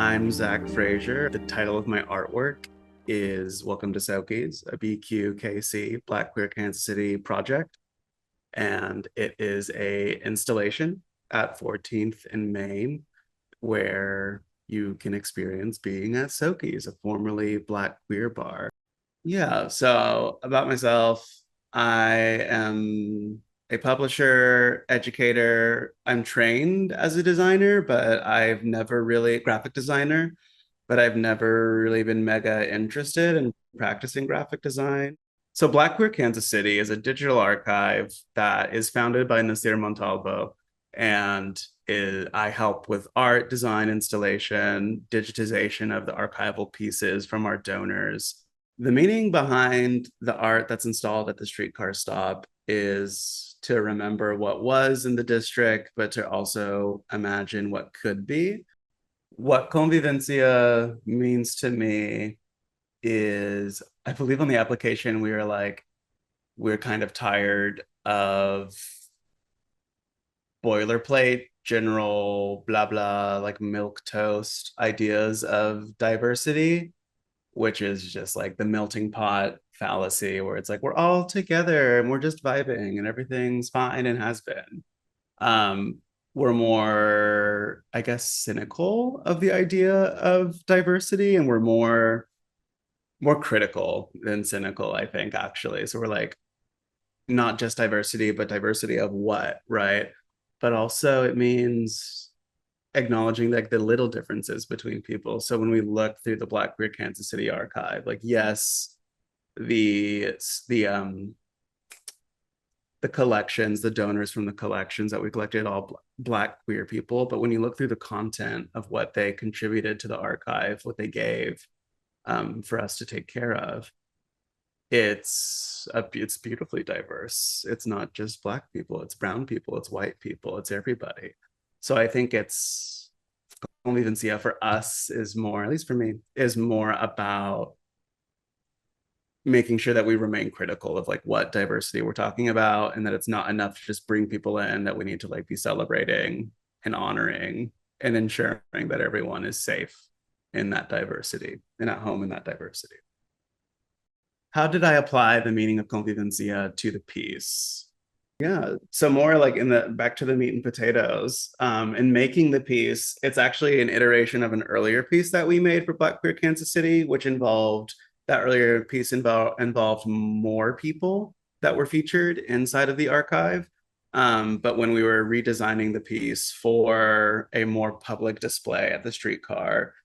I'm Zach Frazier. The title of my artwork is Welcome to Soakie's, a BQKC Black Queer Kansas City project. And it is a installation at 14th and Main where you can experience being at Soakie's, a formerly Black queer bar. Yeah, so about myself, I am a publisher, educator. I'm trained as a designer, but I've never really graphic designer, but I've never really been mega interested in practicing graphic design. So Black Queer Kansas City is a digital archive that is founded by Nasir Montalvo, and I help with art, design, installation, digitization of the archival pieces from our donors. The meaning behind the art that's installed at the streetcar stop is to remember what was in the district, but to also imagine what could be. What Convivencia means to me is, I believe on the application, we were like, we're kind of tired of boilerplate, general, blah, blah, like milk toast ideas of diversity, which is just like the melting pot fallacy where it's like we're all together and we're just vibing and everything's fine and has been. We're more, I guess, cynical of the idea of diversity, and we're more critical than cynical, I think, actually. So we're like, not just diversity, but diversity of what, right? But also it means acknowledging like the little differences between people. So when we look through the Black Queer Kansas City archive, like yes, the the um the collections, the donors from the collections that we collected, all Black queer people. But when you look through the content of what they contributed to the archive, what they gave for us to take care of, it's beautifully diverse. It's not just Black people, it's brown people, it's white people, it's everybody. So I think it's Convivencia for us is more, at least for me, is more about making sure that we remain critical of like what diversity we're talking about, and that it's not enough to just bring people in, that we need to like be celebrating and honoring and ensuring that everyone is safe in that diversity and at home in that diversity. How did I apply the meaning of convivencia to the piece? Yeah, so more like in the back to the meat and potatoes. In making the piece, it's actually an iteration of an earlier piece that we made for Black Queer Kansas City, which involved that earlier piece involved more people that were featured inside of the archive. But when we were redesigning the piece for a more public display at the streetcar,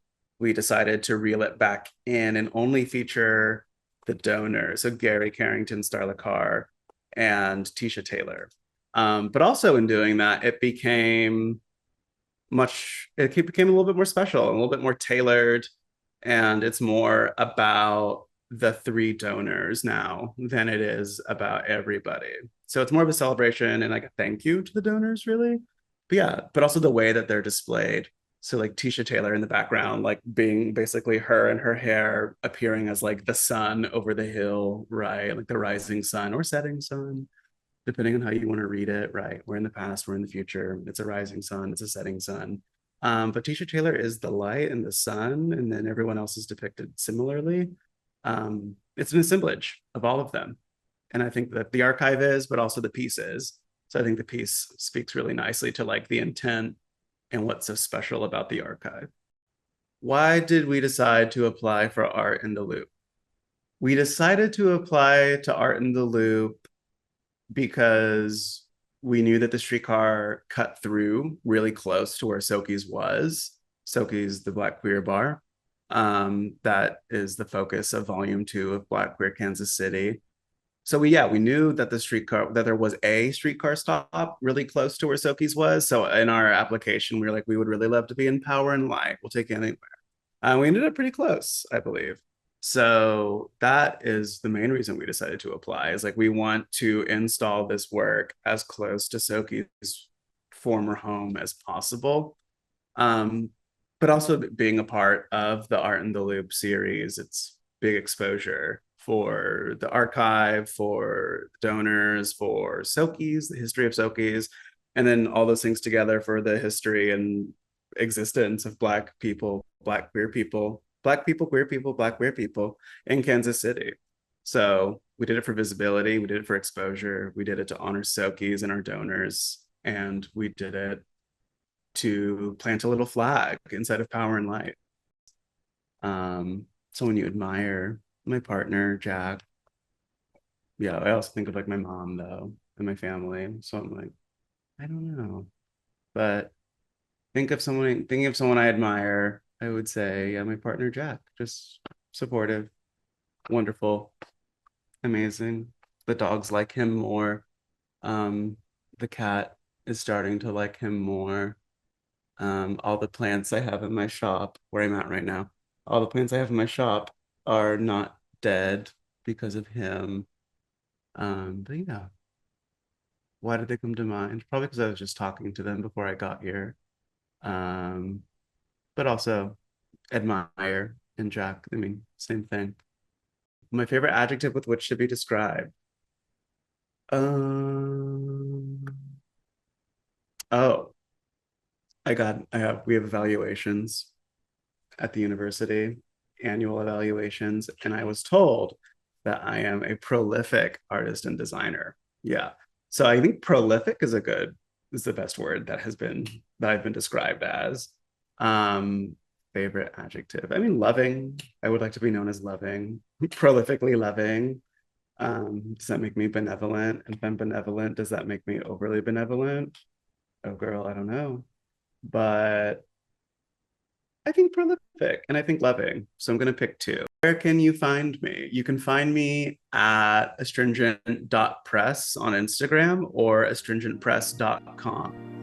we decided to reel it back in and only feature the donors, so Gary Carrington, Starla Carr, and Tisha Taylor. But also in doing that, it became it became a little bit more special, a little bit more tailored, and it's more about the three donors now than it is about everybody. So it's more of a celebration and like a thank you to the donors, really. But yeah, but also the way that they're displayed. So like Tisha Taylor in the background, like being basically her and her hair appearing as like the sun over the hill, right? Like the rising sun or setting sun, depending on how you want to read it, right? We're in the past, we're in the future. It's a rising sun, it's a setting sun. But Tisha Taylor is the light and the sun, and then everyone else is depicted similarly. It's an assemblage of all of them. And I think that the archive is, but also the piece is. So I think the piece speaks really nicely to like the intent and what's so special about the archive. Why did we decide to apply for Art in the Loop? We decided to apply to Art in the Loop because we knew that the streetcar cut through really close to where Soakie's was. Soakie's the Black Queer Bar. That is the focus of volume 2 of Black Queer Kansas City. So we knew that there was a streetcar stop really close to where Soakie's was. So in our application, we were like, we would really love to be in Power and Light. We'll take anywhere. We ended up pretty close, I believe. So that is the main reason we decided to apply, is like we want to install this work as close to Soakie's former home as possible. But also being a part of the Art in the Loop series, it's big exposure for the archive, for donors, for Soakie's, the history of Soakie's, and then all those things together for the history and existence of Black people, Black queer people, Black people, queer people, Black queer people in Kansas City. So we did it for visibility, we did it for exposure, we did it to honor Soakies and our donors, and we did it to plant a little flag inside of Power and Light. So when you admire my partner, Jack, yeah, I also think of like my mom though and my family. So I'm like, I don't know. But thinking of someone I admire, I would say, yeah, my partner Jack, just supportive, wonderful, amazing. The dogs like him more. Um, the cat is starting to like him more. All the plants I have in my shop, where I'm at right now, all the plants I have in my shop are not dead because of him. But yeah, why did they come to mind? Probably because I was just talking to them before I got here. Um, but also admire and Jack. I mean, same thing. My favorite adjective with which to be described. Um, oh, we have evaluations at the university, annual evaluations, and I was told that I am a prolific artist and designer. Yeah. So I think prolific is the best word that I've been described as. Um, Favorite adjective. I mean, loving. I would like to be known as loving, prolifically loving. Does that make me benevolent? And if I'm benevolent, does that make me overly benevolent? Oh, girl, I don't know. But I think prolific and I think loving. So I'm going to pick two. Where can you find me? You can find me at astringent.press on Instagram or astringentpress.com.